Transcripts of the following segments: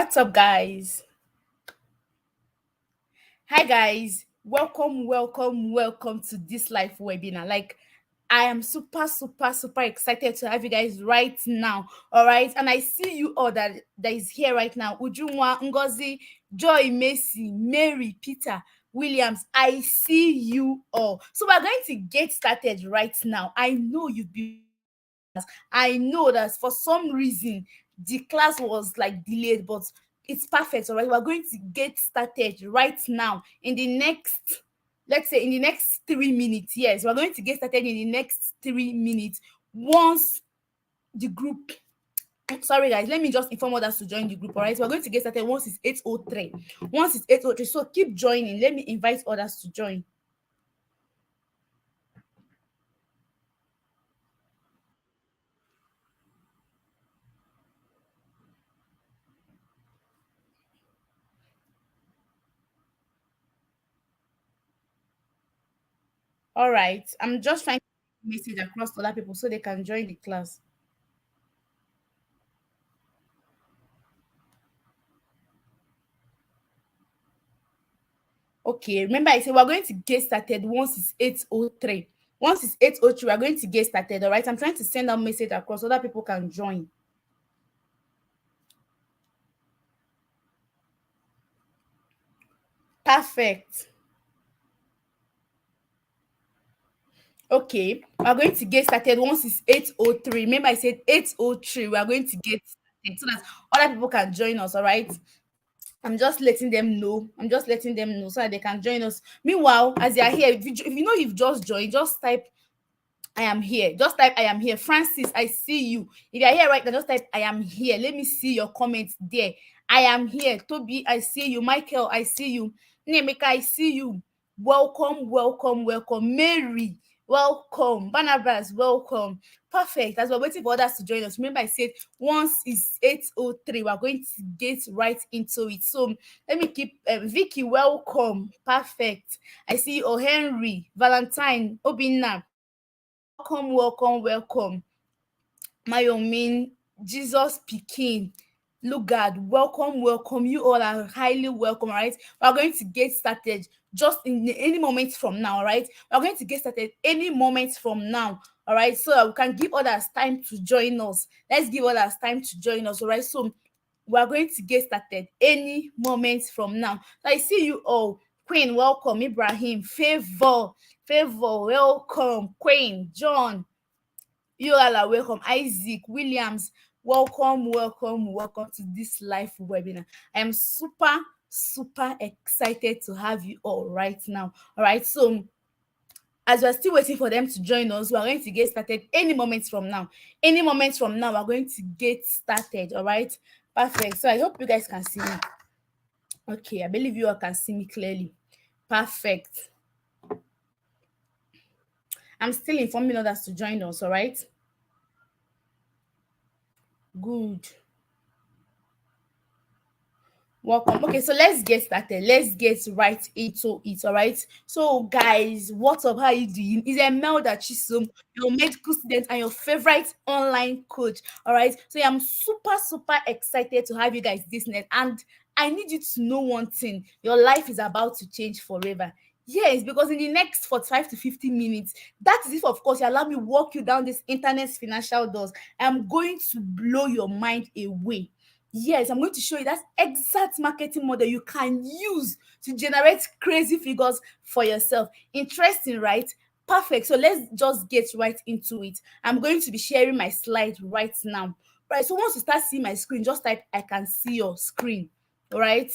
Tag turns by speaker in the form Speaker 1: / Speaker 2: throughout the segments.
Speaker 1: What's up, guys? Hi, guys. Welcome to this live webinar. I am super excited to have you guys right now. All right. And I see you all that is here right now. Ujunwa, Ngozi, Joy, Macy, Mary, Peter, Williams. I see you all. So we're going to get started right now. I know you've been. I know that for some reason the class was like delayed, but it's perfect. All right, we're going to get started right now in the next, let's say, in the next 3 minutes. Yes, we're going to get started in the next 3 minutes. Once the group, sorry guys, let me just inform others to join the group. All right, we're going to get started once it's 8:03. Once it's 8:03, so keep joining. Let me invite others to join. All right, I'm just trying to message across to other people so they can join the class. Okay, remember I said we're going to get started once it's 8:03. Once it's 8:03, we're going to get started. All right, I'm trying to send a message across so that people can join. Perfect. Okay, we're going to get started once it's 8:03. Remember I said 8:03, we are going to get started so that other people can join us. All right, I'm just letting them know. I'm just letting them know so that they can join us. Meanwhile, as they are here, if you know you've just joined, just type I am here. Just type I am here. Francis, I see you. If you're here right now, just type I am here. Let me see your comments there. I am here. Toby, I see you. Michael, I see you. Nemeka, I see you. Welcome. Mary, welcome. Barnabas, welcome. Perfect. As we're waiting for others to join us, remember I said once it's 8:03, we're going to get right into it. So let me keep Vicky, welcome. Perfect. I see you. Oh, Henry, Valentine, Obina. Welcome. Mayomin, Jesus Pikin, Lugard, welcome. You all are highly welcome, all right? We're going to get started just in any moment from now, all right? We're going to get started any moment from now, all right? So that we can give others time to join us. Let's give others time to join us, all right? So we're going to get started any moment from now. So I see you all. Queen, welcome. Ibrahim, Favor, welcome. Queen, John, you all are welcome. Isaac, Williams, welcome to this live webinar. I am super excited to have you all right now. All right, so as we're still waiting for them to join us, we're going to get started any moment from now. Any moment from now, we're going to get started. All right, perfect. So I hope you guys can see me. Okay, I believe you all can see me clearly. Perfect. I'm still informing others to join us. All right, good. Welcome. Okay, so let's get started. Let's get right into it. All right. So, guys, what's up? How are you doing? Is Melda Chisum, your medical student and your favorite online coach. All right. So, I'm super excited to have you guys this night. And I need you to know one thing: your life is about to change forever. Yes, because in the next 45 to 50 minutes, that is if, of course, you allow me walk you down this internet's financial doors. I'm going to blow your mind away. Yes, I'm going to show you that exact marketing model you can use to generate crazy figures for yourself. Interesting, right? Perfect. So let's just get right into it. I'm going to be sharing my slide right now. Right. So once you start seeing my screen, just type I can see your screen. All right.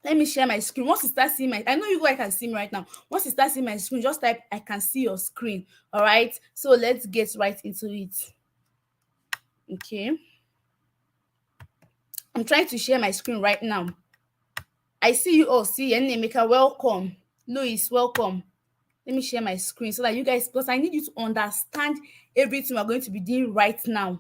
Speaker 1: Let me share my screen. Once you start seeing I know you guys can see me right now. Once you start seeing my screen, just type I can see your screen. All right. So let's get right into it. Okay. I'm trying to share my screen right now. I see you all. See, Nemeka, welcome. Louis, welcome. Let me share my screen so that you guys, because I need you to understand everything we're going to be doing right now.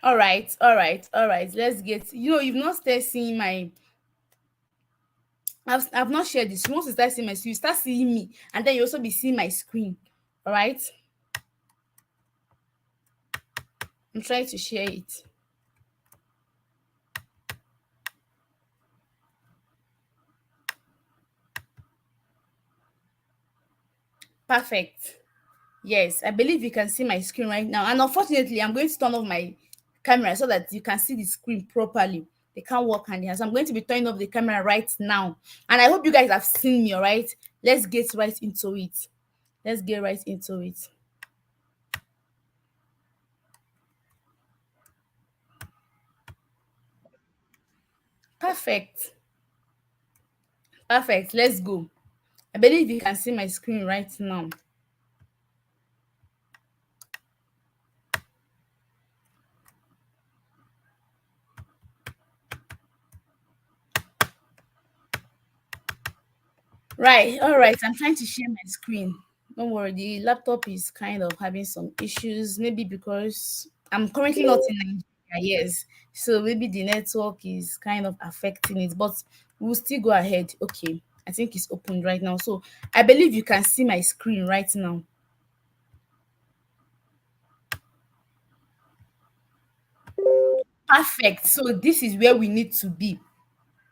Speaker 1: All right. Let's get, you've not started seeing my I've not shared this. Once you start seeing my screen, you start seeing me, and then you also be seeing my screen. All right. I'm trying to share it. Perfect. Yes, I believe you can see my screen right now. And unfortunately, I'm going to turn off my camera so that you can see the screen properly. They can't work hand in hand. So I'm going to be turning off the camera right now. And I hope you guys have seen me, all right? Let's get right into it. Let's get right into it. Perfect. Perfect. Let's go. I believe you can see my screen right now. Right. All right. I'm trying to share my screen. Don't worry. The laptop is kind of having some issues. Maybe because I'm currently not in Nigeria. Yes. So maybe the network is kind of affecting it, but we'll still go ahead. Okay. I think it's open right now. So I believe you can see my screen right now. Perfect. So this is where we need to be.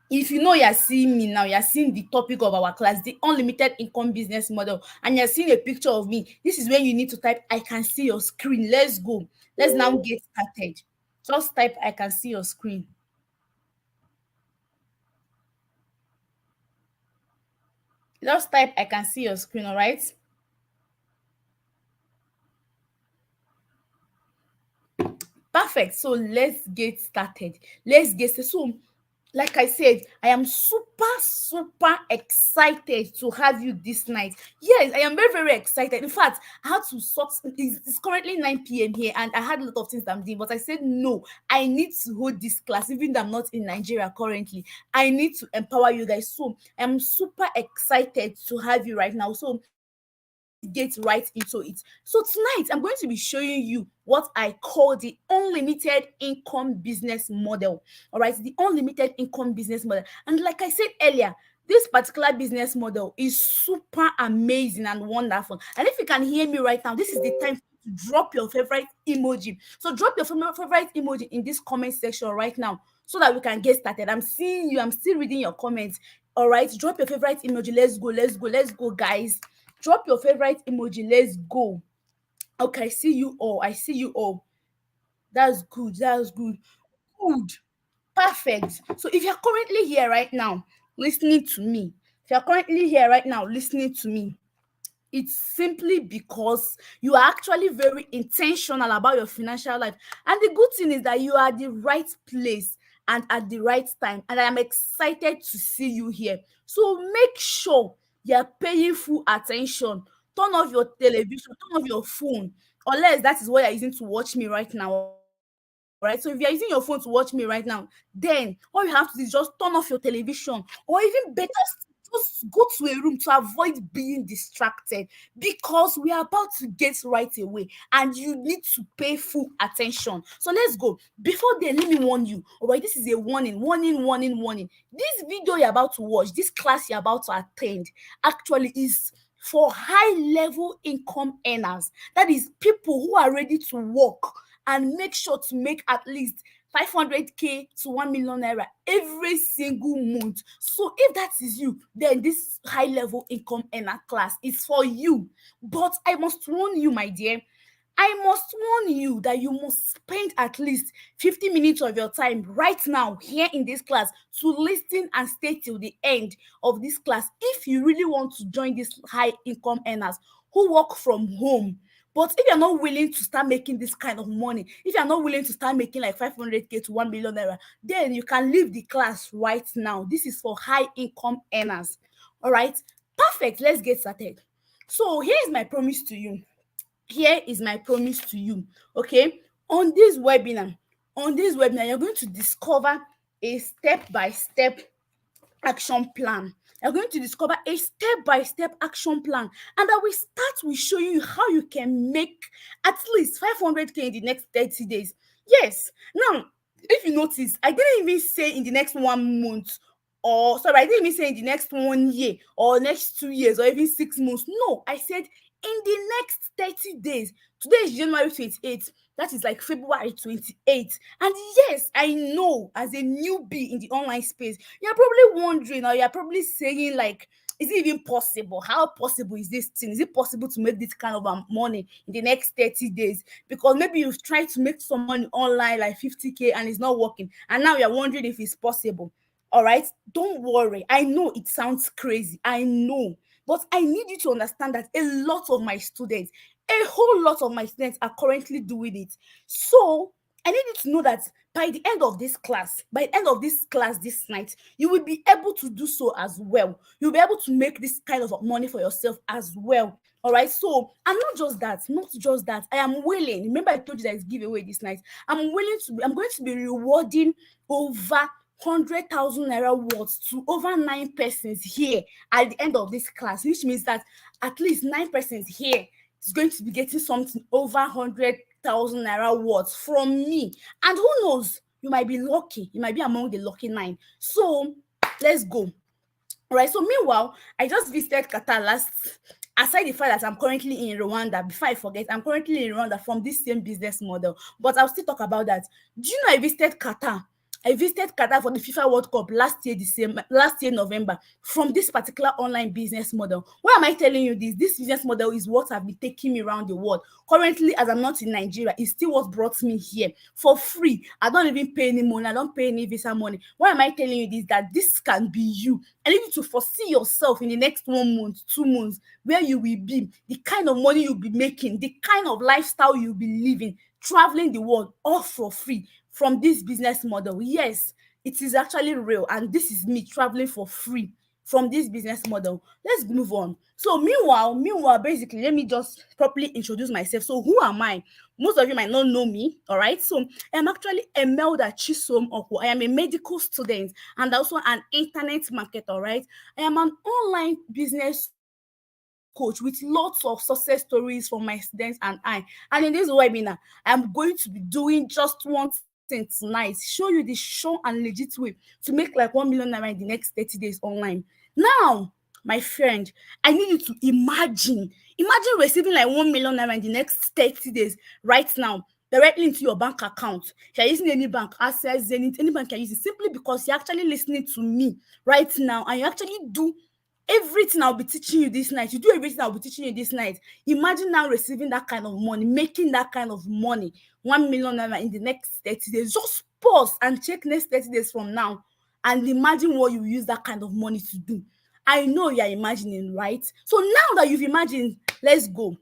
Speaker 1: If you know you're seeing me now, you're seeing the topic of our class, the unlimited income business model, and you're seeing a picture of me, this is when you need to type, I can see your screen. Let's go. Let's now get started. Just type, I can see your screen. Just type, I can see your screen, all right? Perfect. So let's get started. Let's get started. So, like I said, I am super excited to have you this night. Yes, I am very excited. In fact, I had to sort. It's currently 9 p.m. here, and I had a lot of things I'm doing, but I said no. I need to hold this class, even though I'm not in Nigeria currently. I need to empower you guys. So I am super excited to have you right now. So get right into it. So tonight I'm going to be showing you what I call the unlimited income business model. All right, the unlimited income business model. And like I said earlier, this particular business model is super amazing and wonderful. And if you can hear me right now, this is the time to drop your favorite emoji. So drop your favorite emoji in this comment section right now so that we can get started. I'm seeing you, I'm still reading your comments. All right, drop your favorite emoji. Let's go, guys. Drop your favorite emoji. Let's go. Okay, I see you all. I see you all. That's good. That's good. Good. Perfect. So if you're currently here right now, listening to me, if you're currently here right now, listening to me, it's simply because you are actually very intentional about your financial life. And the good thing is that you are at the right place and at the right time. And I am excited to see you here. So make sure you're paying full attention. Turn off your television, turn off your phone, unless that is what you're using to watch me right now. Right? So if you're using your phone to watch me right now, then all you have to do is just turn off your television, or even better, just go to a room to avoid being distracted, because we are about to get right away and you need to pay full attention. So let's go. Before then, let me warn you. All right, this is a warning. This video you're about to watch, this class you're about to attend, actually is for high level income earners. That is people who are ready to work and make sure to make at least 500k to 1 million naira every single month. So if that is you, then this high level income earner class is for you. But I must warn you, my dear, I must warn you that you must spend at least 50 minutes of your time right now here in this class to listen and stay till the end of this class if you really want to join these high income earners who work from home. But if you're not willing to start making this kind of money, if you're not willing to start making like 500k to 1 million naira, then you can leave the class right now. This is for high income earners. All right, perfect. Let's get started. So here is my promise to you. Here is my promise to you. Okay, on this webinar you're going to discover a step-by-step action plan. You're going to discover a step-by-step action plan, and I will start with showing you how you can make at least 500k in the next 30 days. Yes. Now, if you notice, I didn't even say in the next 1 month or sorry, I didn't even say in the next 1 year or next 2 years or even 6 months. No, I said in the next 30 days. Today is January 28th. That is like February 28th. And yes, I know as a newbie in the online space, you're probably wondering, or you're probably saying, like, is it even possible? How possible is this thing? Is it possible to make this kind of money in the next 30 days? Because maybe you've tried to make some money online, like 50K, and it's not working. And now you're wondering if it's possible. All right, don't worry. I know it sounds crazy. I know. But I need you to understand that a lot of my students, a whole lot of my students are currently doing it. So I need you to know that by the end of this class, this night, you will be able to do so as well. You'll be able to make this kind of money for yourself as well. All right. So, and not just that, I am willing. Remember, I told you that it's giveaway this night. I'm going to be rewarding over 100,000 naira worth to over 9 persons here at the end of this class, which means that at least 9 persons here is going to be getting something over 100,000 naira worth from me. And who knows, you might be lucky. You might be among the lucky 9. So let's go. All right. So meanwhile, I just visited Qatar last. Aside the fact that I'm currently in Rwanda, before I forget, I'm currently in Rwanda from this same business model. But I'll still talk about that. Do you know I visited Qatar? I visited Qatar for the FIFA World Cup last year November, from this particular online business model. Why am I telling you this? This business model is what have been taking me around the world. Currently, as I'm not in Nigeria, it's still what brought me here for free. I don't even pay any money. I don't pay any visa money. Why am I telling you this? That this can be you. I need you to foresee yourself in the next 1 month, 2 months, where you will be, the kind of money you'll be making, the kind of lifestyle you'll be living, traveling the world, all for free. From this business model. Yes, it is actually real, and this is me traveling for free from this business model. Let's move on. So meanwhile, basically, let me just properly introduce myself. So who am I? Most of you might not know me. All right. So I am actually Emelda Chisom Oko. I am a medical student and also an internet marketer. All right. I am an online business coach with lots of success stories from my students and I. And in this webinar, I'm going to be doing just one thing tonight: show you the sure and legit way to make like 1 million naira in the next 30 days online. Now, my friend, I need you to imagine receiving like 1 million naira in the next 30 days right now, directly into your bank account. If you're using any bank, Access, Zenith, any bank can use it, simply because you're actually listening to me right now and you actually do everything I'll be teaching you this night. You do everything I'll be teaching you this night. Imagine now receiving that kind of money, making that kind of money, 1 million naira in the next 30 days. Just pause and check next 30 days from now and imagine what you use that kind of money to do. I know you're imagining, right? So now that you've imagined, let's go.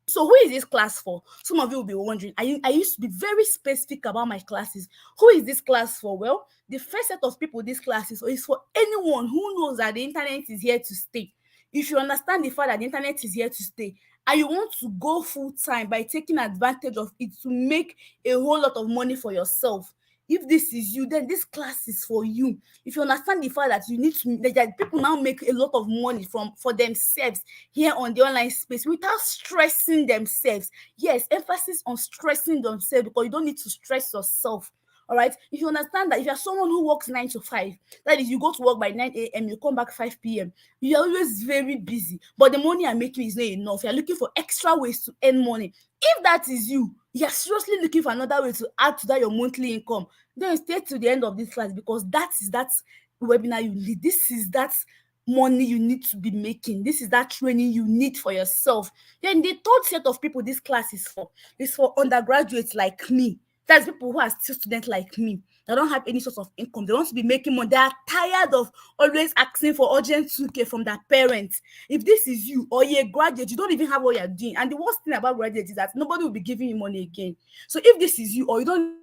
Speaker 1: So who is this class for? Some of you will be wondering. I used to be very specific about my classes. Who is this class for? Well, the first set of people this class is for anyone who knows that the internet is here to stay. If you understand the fact that the internet is here to stay and you want to go full time by taking advantage of it to make a whole lot of money for yourself, if this is you, then this class is for you. If you understand the fact that you need to, that people now make a lot of money for themselves here on the online space without stressing themselves. Yes, emphasis on stressing themselves, because you don't need to stress yourself. All right. If you understand that if you're someone who works 9 to 5, that is, you go to work by 9 a.m., you come back 5 p.m., you're always very busy, but the money you're making is not enough. You're looking for extra ways to earn money. If that is you, you're seriously looking for another way to add to that your monthly income, then stay to the end of this class, because that is that webinar you need. This is that money you need to be making. This is that training you need for yourself. Then the third set of people this class is for undergraduates like me. That's people who are still students like me. They don't have any source of income. They want to be making money. They are tired of always asking for urgent 2K from their parents. If this is you, or you're a graduate, you don't even have what you're doing. And the worst thing about graduates is that nobody will be giving you money again. So if this is you, or you don't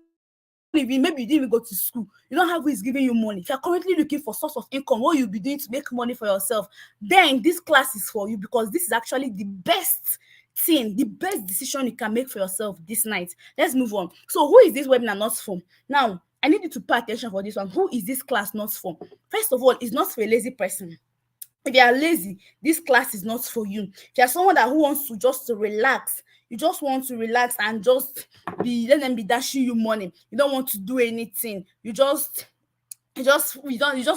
Speaker 1: even, maybe you didn't even go to school, you don't have who is giving you money, if you're currently looking for source of income, what you'll be doing to make money for yourself, then this class is for you, because this is actually the best thing, the best decision you can make for yourself this night. Let's move on. So who is this webinar not for? Now, I need you to pay attention for this one. Who is this class not for? First of all, it's not for a lazy person. If you are lazy, this class is not for you. If you are someone who wants to just to relax, you just want to relax and just let them be dashing you money, you don't want to do anything, you just You just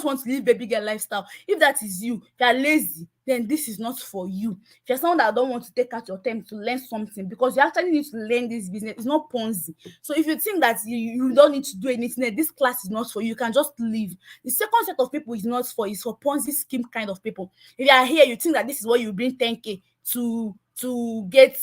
Speaker 1: want to live baby girl lifestyle. If that is you, if you are lazy, then this is not for you. If you're someone that don't want to take out your time to learn something, because you actually need to learn this business, it's not Ponzi. So if you think that you don't need to do anything, then this class is not for you, you can just leave. The second set of people is for Ponzi scheme kind of people. If you are here, you think that this is what you bring 10K to get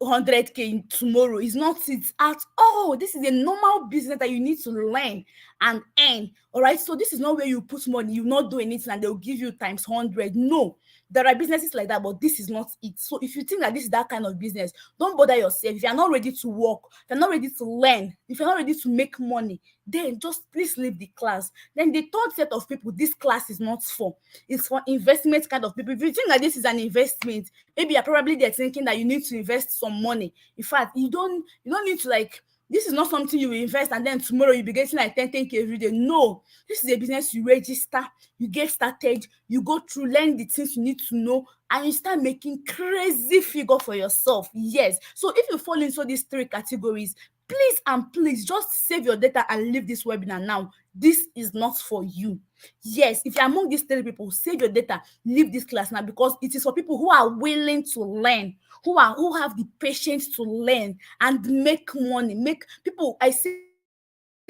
Speaker 1: 100K tomorrow. Is not it at all. This is a normal business that you need to learn and earn. All right. So this is not where you put money, you not do anything, and they'll give you times 100. No, there are businesses like that, but this is not it. So if you think that this is that kind of business, don't bother yourself. If you're not ready to work, if you're not ready to learn, if you're not ready to make money, then just please leave the class. Then the third set of people, this class is not for. It's for investment kind of people. If you think that this is an investment, maybe you're probably there thinking that you need to invest some money. In fact, you don't need to, like, this is not something you invest and then tomorrow you'll be getting like 10K every day. No, this is a business you register, you get started, you go through, learn the things you need to know, and you start making crazy figure for yourself. Yes. So if you fall into these three categories, please and please just save your data and leave this webinar now. This is not for you. Yes, if you're among these three people, save your data, leave this class now, because it is for people who are willing to learn, who have the patience to learn and make money. Make people, I said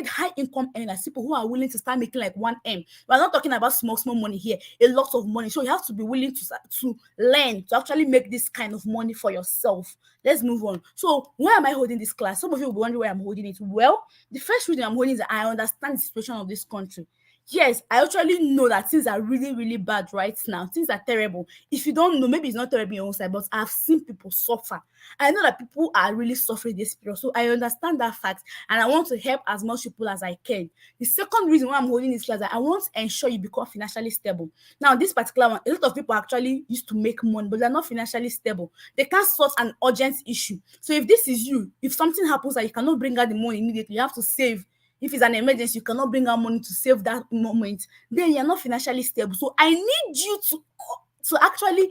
Speaker 1: high income earners, people who are willing to start making like 1M. We're not talking about small money here, a lot of money. So you have to be willing to learn, to actually make this kind of money for yourself. Let's move on. So why am I holding this class? Some of you will be wondering why I'm holding it. Well, the first reason I'm holding is that I understand the situation of this country. Yes, I actually know that things are really, really bad right now. Things are terrible. If you don't know, maybe it's not terrible on your own side, but I've seen people suffer. I know that people are really suffering this period. So I understand that fact, and I want to help as much people as I can. The second reason why I'm holding this class is that I want to ensure you become financially stable. Now, this particular one, a lot of people actually used to make money, but they're not financially stable. They can't sort an urgent issue. So if this is you, if something happens that you cannot bring out the money immediately, you have to save. If it's an emergency, you cannot bring out money to save that moment, then you're not financially stable. So I need you to actually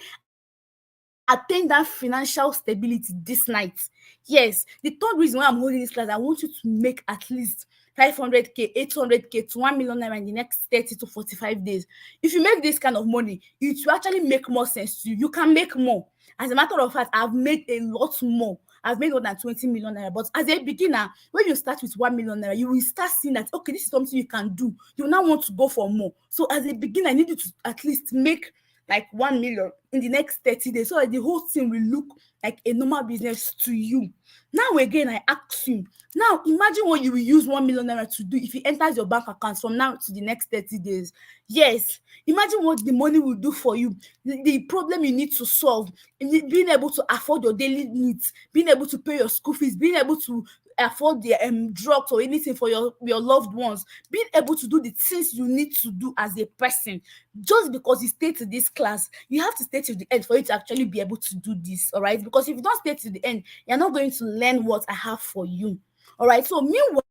Speaker 1: attain that financial stability this night. Yes, the third reason why I'm holding this class, I want you to make at least 500K, 800K to 1 million naira in the next 30 to 45 days. If you make this kind of money, it will actually make more sense to you. You can make more. As a matter of fact, I've made a lot more. I've made more than 20 million naira. But as a beginner, when you start with 1 million naira, you will start seeing that, okay, this is something you can do. You now want to go for more. So as a beginner, I need you to at least make like 1 million in the next 30 days, so that the whole thing will look like a normal business to you. Now again, I ask you, now imagine what you will use 1 million naira to do if it enters your bank account from now to the next 30 days. Yes, imagine what the money will do for you, the problem you need to solve, being able to afford your daily needs, being able to pay your school fees, being able to afford the drugs or anything for your loved ones, being able to do the things you need to do as a person. Just because you stay to this class, you have to stay to the end for you to actually be able to do this. All right, because if you don't stay to the end, you're not going to learn what I have for you. All right, so meanwhile,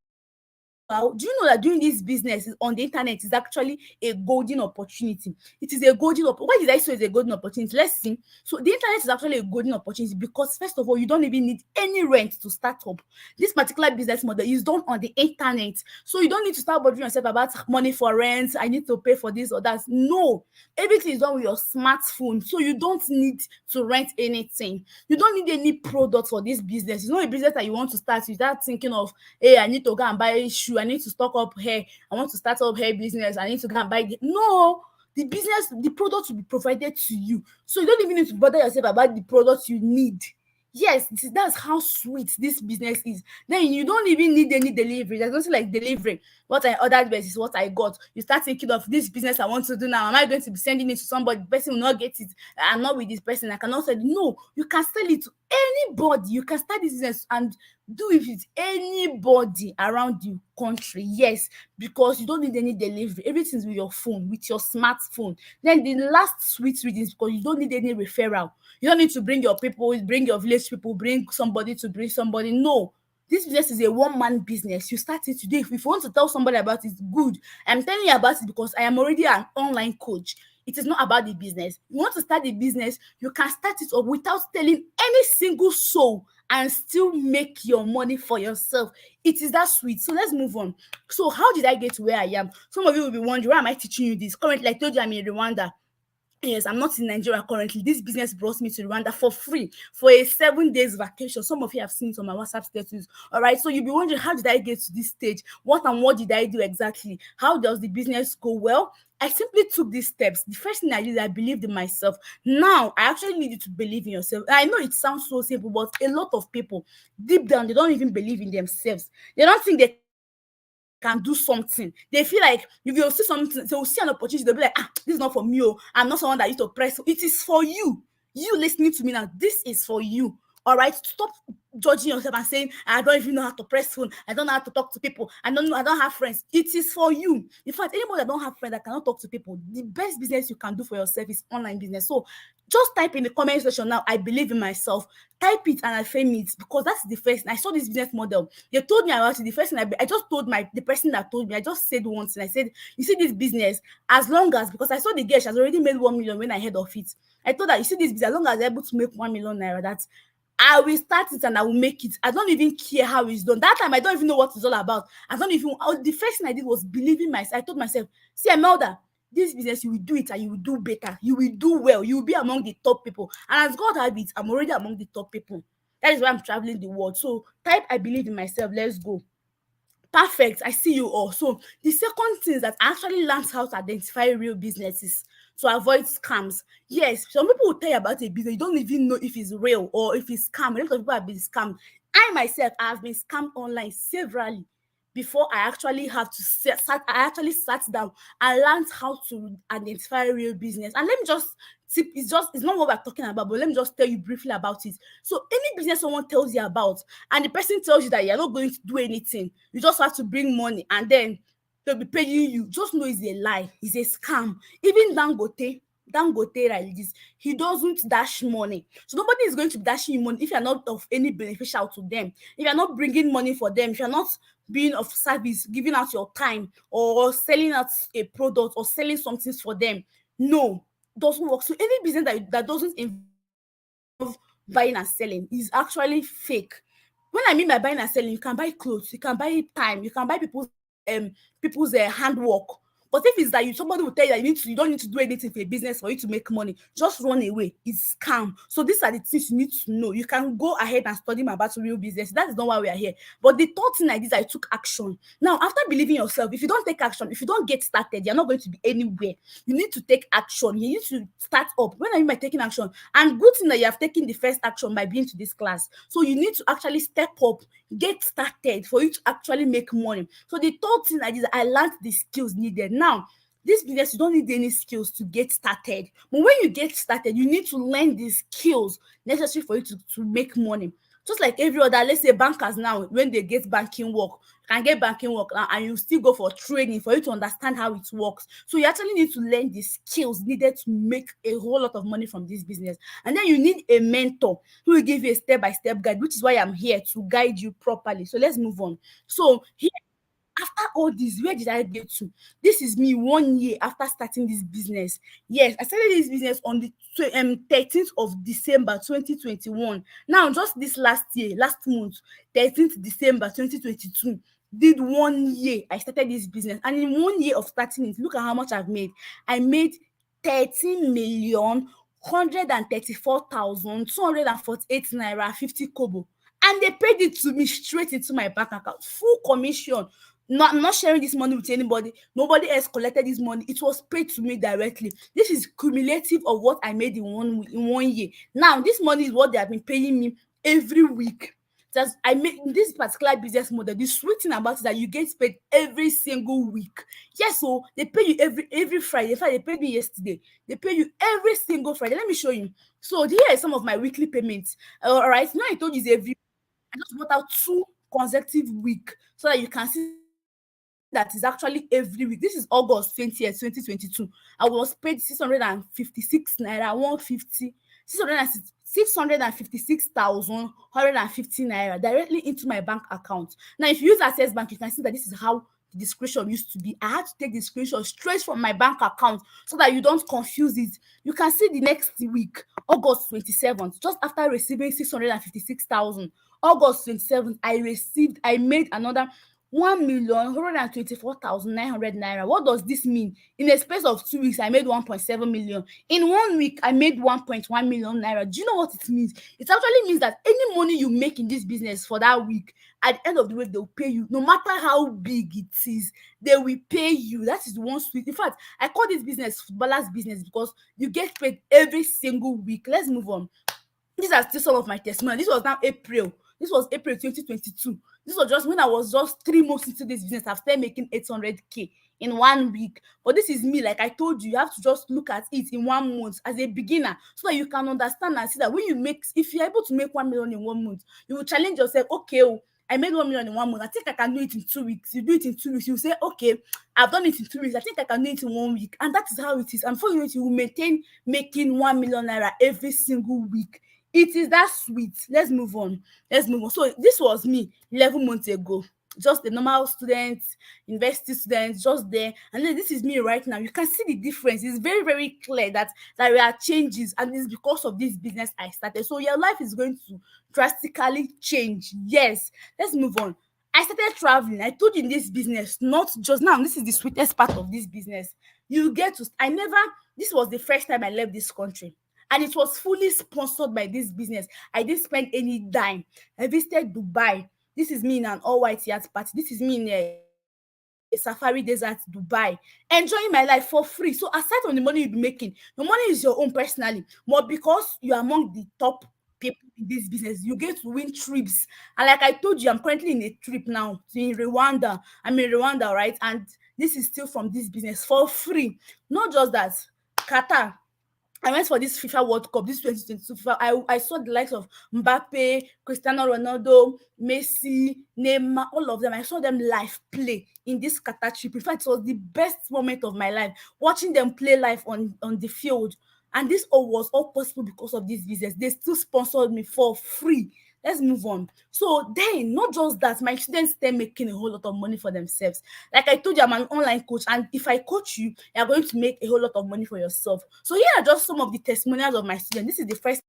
Speaker 1: do you know that doing this business on the internet is actually a golden opportunity? It is a golden opportunity. Why did I say it's a golden opportunity? Let's see. So the internet is actually a golden opportunity because, first of all, you don't even need any rent to start up. This particular business model is done on the internet. So you don't need to start bothering yourself about money for rent. I need to pay for this or that. No. Everything is done with your smartphone. So you don't need to rent anything. You don't need any product for this business. It's not a business that you want to start without thinking of, hey, I need to go and buy shoe, I need to stock up hair, I want to start up hair business, I need to go and buy no. The product will be provided to you, so you don't even need to bother yourself about the product you need. Yes, that's how sweet this business is. Then you don't even need any delivery. There's nothing like delivery. What I ordered versus what I got. You start thinking of this business I want to do now. Am I going to be sending it to somebody? The person will not get it. I'm not with this person. I cannot sell it. No, you can sell it to anybody. You can start this business and do it with anybody around the country. Yes, because you don't need any delivery. Everything's with your phone, with your smartphone. Then the last sweet reason is because you don't need any referral. You don't need to bring your people, bring your village people, bring somebody to bring somebody. No. This business is a one-man business. You start it today. If you want to tell somebody about it, good. I'm telling you about it because I am already an online coach. It is not about the business. You want to start the business, you can start it up without telling any single soul and still make your money for yourself. It is that sweet. So let's move on. So how did I get to where I am? Some of you will be wondering, why am I teaching you this? Currently, I told you I'm in Rwanda. Yes, I'm not in Nigeria currently. This business brought me to Rwanda for free for a 7 days vacation. Some of you have seen it on my WhatsApp status. All right. So you'll be wondering, how did I get to this stage? What did I do exactly? How does the business go? Well, I simply took these steps. The first thing I did, I believed in myself. Now, I actually need you to believe in yourself. I know it sounds so simple, but a lot of people, deep down, they don't even believe in themselves. They don't think they can do something. They feel like if you'll see something, they'll see an opportunity, they'll be like, this is not for me. Oh, I'm not someone that used to press. It is for you. You listening to me now, this is for you. All right. Stop judging yourself and saying, I don't even know how to press phone. I don't know how to talk to people. I don't have friends. It is for you. In fact, anybody that don't have friends, that cannot talk to people, the best business you can do for yourself is online business. So just type in the comment section now, I believe in myself. Type it and affirm it, because that's the first. I saw this business model. They told me about it. The first thing I just told the person that told me, I just said once, and I said, you see this business, as long as, because I saw the girl, she has already made 1 million when I heard of it. I told her, you see this business, as long as they're able to make 1 million naira, that I will start it and I will make it. I don't even care how it's done. That time, I don't even know what it's all about. I don't even, the first thing I did was believing myself. I told myself, see, Imelda, this business, you will do it and you will do better. You will do well. You will be among the top people. And as God have it, I'm already among the top people. That is why I'm traveling the world. So type, I believe in myself. Let's go. Perfect. I see you all. So the second thing is that I actually learned how to identify real businesses to avoid scams. Yes, some people will tell you about a business, you don't even know if it's real or if it's scam. A lot of people have been scammed. I myself, I have been scammed online severally before I actually sat down and learned how to identify real business. And let me just tip, it's not what we're talking about, but let me just tell you briefly about it. So any business someone tells you about and the person tells you that you're not going to do anything, you just have to bring money and then they'll be paying you, just know it's a lie, it's a scam. Even Dangote like this, he doesn't dash money. So nobody is going to dash you money if you're not of any beneficial to them, if you're not bringing money for them, if you're not being of service, giving out your time or selling out a product or selling something for them. No, doesn't work. So any business that doesn't involve buying and selling is actually fake. When I mean by buying and selling, you can buy clothes, you can buy time, you can buy people's handwork. But if it's that somebody will tell you that you don't need to do anything for a business for you to make money, just run away. It's scam. So these are the things you need to know. You can go ahead and study about real business. That is not why we are here. But the third thing I did, I took action. Now, after believing yourself, if you don't take action, if you don't get started, you're not going to be anywhere. You need to take action. You need to start up. When I mean by taking action, and good thing that you have taken the first action by being to this class. So you need to actually step up, get started for you to actually make money. So the third thing I did, I learned the skills needed. Now, this business, you don't need any skills to get started. But when you get started, you need to learn the skills necessary for you to make money. Just like every other, let's say bankers now, when they get banking work, can get banking work now, and you still go for training for you to understand how it works. So you actually need to learn the skills needed to make a whole lot of money from this business. And then you need a mentor who will give you a step-by-step guide, which is why I'm here to guide you properly. So let's move on. So here, after all this, where did I get to? This is me 1 year after starting this business. Yes, I started this business on the 13th of December 2021. Now, just this last month, 13th December 2022, did 1 year I started this business. And in 1 year of starting it, look at how much I've made. I made 13,134,248 naira 50 kobo. And they paid it to me straight into my bank account, full commission. No, I'm not sharing this money with anybody. Nobody else collected this money. It was paid to me directly. This is cumulative of what I made in 1 year. Now, this money is what they have been paying me every week. Just I make this particular business model. The sweet thing about it is that you get paid every single week. Yes, so they pay you every Friday. In fact, they paid me yesterday. They pay you every single Friday. Let me show you. So here are some of my weekly payments. All right. Now I told you it's every. I just brought out 2 consecutive weeks so that you can see that it's actually every week. This is August 20th, 2022. I was paid 656 naira, 150, 666 656,150 naira directly into my bank account. Now, if you use Access Bank, you can see that this is how the screenshot used to be. I had to take the screenshot straight from my bank account so that you don't confuse it. You can see the next week, August 27th, just after receiving 656,000, August 27th, I made another 1,124,900 naira. What does this mean? In a space of 2 weeks, I made 1.7 million. In 1 week, I made 1.1 million naira. Do you know what it means? It actually means that any money you make in this business for that week, at the end of the week, they'll pay you. No matter how big it is, they will pay you. That is one sweet. In fact, I call this business footballer's business because you get paid every single week. Let's move on. These are still some of my testimonials. This was now April. This was April 2022. This was just when I was just 3 months into this business. I've started making 800K in 1 week. But this is me. Like I told you have to just look at it in 1 month as a beginner so that you can understand and see that when you make, if you're able to make 1 million in 1 month, you will challenge yourself. Okay, oh, I made 1 million in 1 month. I think I can do it in 2 weeks. You do it in 2 weeks. You say, okay, I've done it in 2 weeks. I think I can do it in 1 week. And that is how it is. And before you know it, you will maintain making 1 million naira every single week. It is that sweet. Let's move on. So this was me 11 months ago. Just a normal student, university student, just there. And then this is me right now. You can see the difference. It's very, very clear that there are changes, and it's because of this business I started. So your life is going to drastically change. Yes. Let's move on. I started traveling. I told you in this business, not just now. This is the sweetest part of this business. You get to, this was the first time I left this country. And it was fully sponsored by this business. I didn't spend any dime. I visited Dubai. This is me in an all-white yacht party. This is me in a safari desert, Dubai, enjoying my life for free. So aside from the money you'll be making, the money is your own personally. But because you're among the top people in this business, you get to win trips. And like I told you, I'm currently in a trip now in Rwanda. I'm in Rwanda, right? And this is still from this business for free. Not just that, Qatar. I went for this FIFA World Cup, this 2022 FIFA. I saw the likes of Mbappe, Cristiano Ronaldo, Messi, Neymar, all of them. I saw them live play in this Qatar trip. In fact, it was the best moment of my life, watching them play live on the field. And this all was all possible because of this business. They still sponsored me for free. Let's move on. So then, not just that, my students start making a whole lot of money for themselves. Like I told you, I'm an online coach, and if I coach you, you're going to make a whole lot of money for yourself. So here are just some of the testimonials of my students. This is the first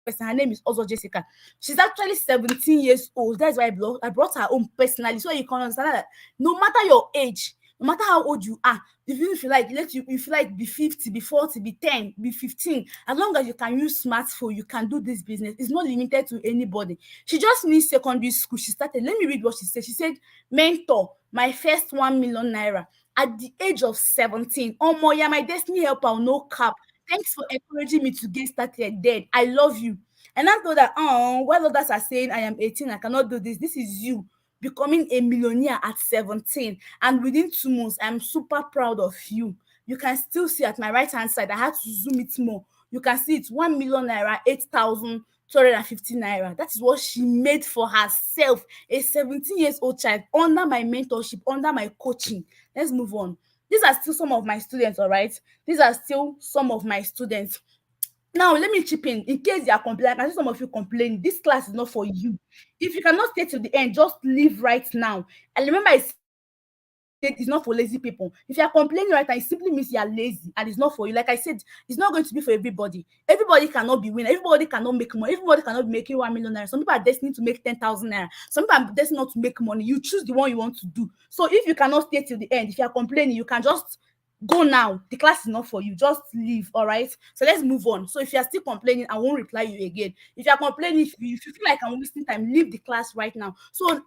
Speaker 1: person. Her name is also Jessica. She's actually 17 years old. That's why I brought her home personally, so you can understand that no matter your age, no matter how old you are, if you like, if you like be 50, be 40, be 10, be 15, as long as you can use smartphone, you can do this business. It's not limited to anybody. She just finished secondary school. She started. Let me read what she said. She said, "Mentor, my first 1 million naira at the age of 17. Oh my, yeah, my destiny helper, no cap. Thanks for encouraging me to get started. Dead. I love you." And I thought that, oh, while others are saying I am 18, I cannot do this. This is you becoming a millionaire at 17, and within 2 months. I'm super proud of you. You can still see at my right hand side, I had to zoom it more. You can see it's 1 million naira, 8,250 naira. That is what she made for herself, a 17 years old child, under my mentorship, under my coaching. Let's move on. These are still some of my students, all right? These are still some of my students. Now, let me chip in case you are complaining. I see some of you complain. This class is not for you. If you cannot stay till the end, just leave right now. And remember, I said it's not for lazy people. If you are complaining right now, it simply means you are lazy and it's not for you. Like I said, it's not going to be for everybody. Everybody cannot be winner. Everybody cannot make money. Everybody cannot be making 1 million naira. Some people are destined to make 10,000 naira. Some people are destined not to make money. You choose the one you want to do. So if you cannot stay till the end, if you are complaining, you can just go now. The class is not for you. Just leave. All right. So let's move on. So if you are still complaining, I won't reply you again. If you are complaining, if you feel like I'm wasting time, leave the class right now. So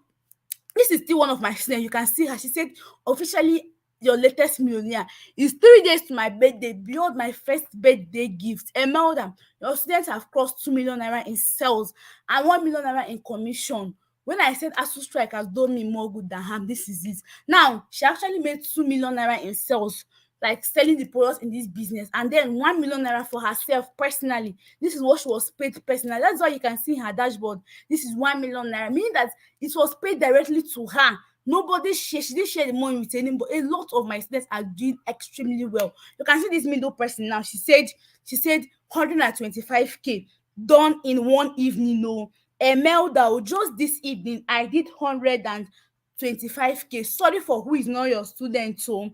Speaker 1: this is still one of my students. You can see her. She said, officially, your latest millionaire is 3 days to my birthday, beyond my first birthday gift. Emelda, your students have crossed 2 million naira in sales and 1 million naira in commission. When I said ASU strike has done me more good than harm, this is it. Now, she actually made 2 million naira in sales, like selling the products in this business, and then 1 million naira for herself personally. This is what she was paid personally. That's why you can see her dashboard. This is 1 million naira, meaning that it was paid directly to her. Nobody she didn't share the money with anyone, but a lot of my students are doing extremely well. You can see this middle person now. She said 125K. done in one evening. No, Emelda, oh, just this evening I did 125K. Sorry for who is not your student. So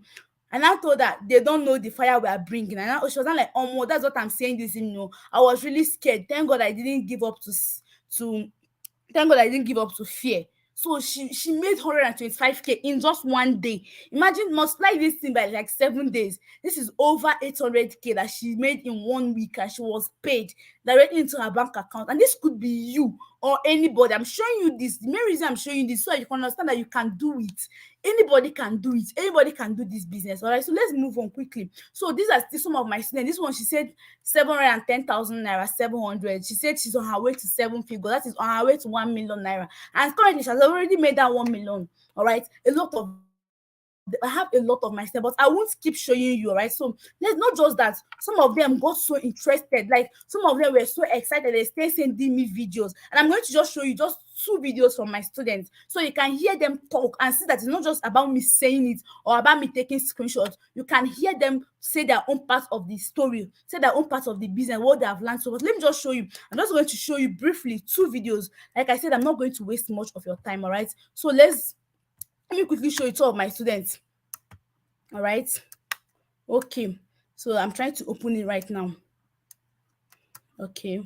Speaker 1: and I told her they don't know the fire we are bringing. And she was not like, oh, that's what I'm saying this evening. No, I was really scared. Thank God I didn't give up to thank God I didn't give up to fear. So she made 125K in just one day. Imagine, multiply this thing by like 7 days. This is over 800K that she made in 1 week, and she was paid directly into her bank account. And this could be you or anybody. I'm showing you this. The main reason I'm showing you this, so you can understand that you can do it. Anybody can do it. Anybody can do this business. All right. So let's move on quickly. So these are some of my students. This one, she said 710,000 naira, 700. She said she's on her way to seven figures. That is on her way to 1 million naira. And currently, she has already made that 1 million. All right. I have a lot of my stuff, but I won't keep showing you. All right. So let's not just that. Some of them got so interested. Like some of them were so excited. They stay sending me videos. And I'm going to just show you just 2 videos from my students, so you can hear them talk and see that it's not just about me saying it or about me taking screenshots. You can hear them say their own part of the story, say their own part of the business, what they have learned. So but let me just show you. I'm just going to show you briefly 2 videos. Like I said, I'm not going to waste much of your time. All right. So let me quickly show you 2 of my students. All right. Okay. So I'm trying to open it right now. Okay.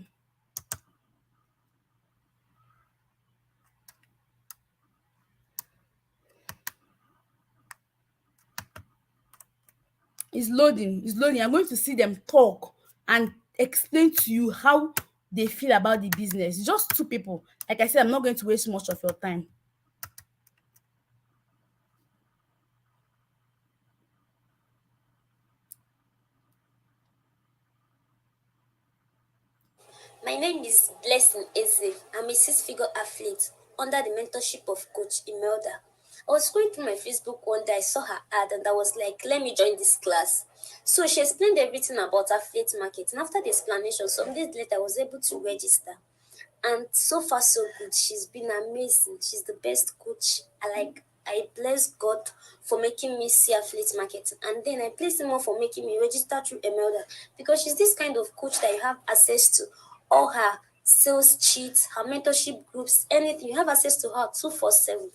Speaker 1: It's loading. It's loading. I'm going to see them talk and explain to you how they feel about the business. Just 2 people. Like I said, I'm not going to waste much of your time.
Speaker 2: My name is Blessing Eze. I'm a six-figure athlete under the mentorship of Coach Imelda. I was going through my Facebook one day, I saw her ad, and I was like, let me join this class. So she explained everything about affiliate marketing. After the explanation, some days later, I was able to register. And so far, so good. She's been amazing. She's the best coach. I bless God for making me see affiliate marketing. And then I bless him more for making me register through Emelda, because she's this kind of coach that you have access to all her sales sheets, her mentorship groups, anything. You have access to her 247.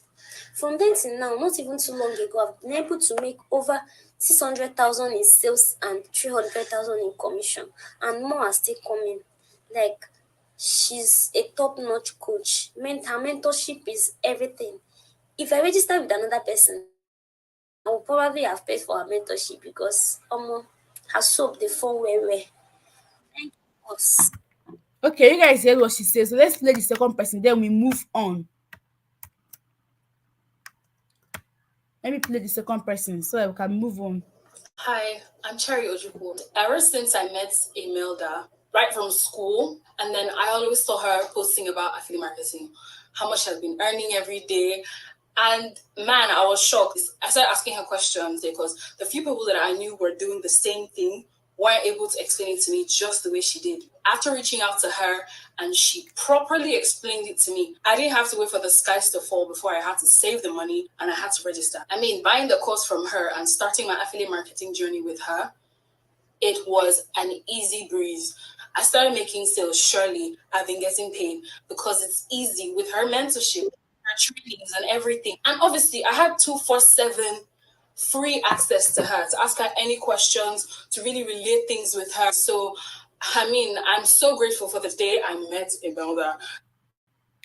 Speaker 2: From then till now, not even too long ago, I've been able to make over 600,000 in sales and 300,000 in commission, and more are still coming. Like, she's a top-notch coach. Her mentorship is everything. If I register with another person, I will probably have paid for her mentorship, because her soap the phone where. Thank you, boss.
Speaker 1: Okay, you guys heard what she says. So let's play the second person, then we move on. Let me play the second person so that we can move on.
Speaker 3: Hi, I'm Cherry Ojukwu. Ever since I met Imelda, right from school, and then I always saw her posting about affiliate marketing, how much I've been earning every day. And man, I was shocked. I started asking her questions because the few people that I knew were doing the same thing weren't able to explain it to me just the way she did. After reaching out to her and she properly explained it to me, I didn't have to wait for the skies to fall before I had to save the money and I had to register. I mean, buying the course from her and starting my affiliate marketing journey with her, it was an easy breeze. I started making sales. Surely I've been getting paid because it's easy with her mentorship, her trainings, and everything. And obviously, I had 247 free access to her to ask her any questions, to really relate things with her. So, I mean, I'm so grateful for the day I met Imelda.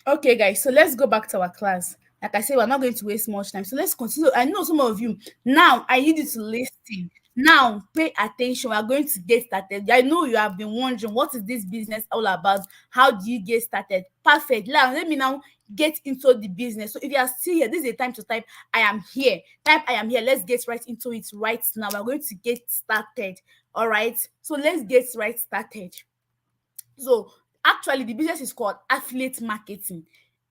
Speaker 1: Okay, guys, so let's go back to our class. Like I said, we're not going to waste much time. So let's continue. I know some of you now, I need you to listen. Now, pay attention. We are going to get started. I know you have been wondering, what is this business all about? How do you get started? Perfect. Now, let me now get into the business. So if you are still here, this is the time to type I am here. Type I am here. Let's get right into it right now. We're going to get started. All right. So let's get right started. So actually, the business is called affiliate marketing.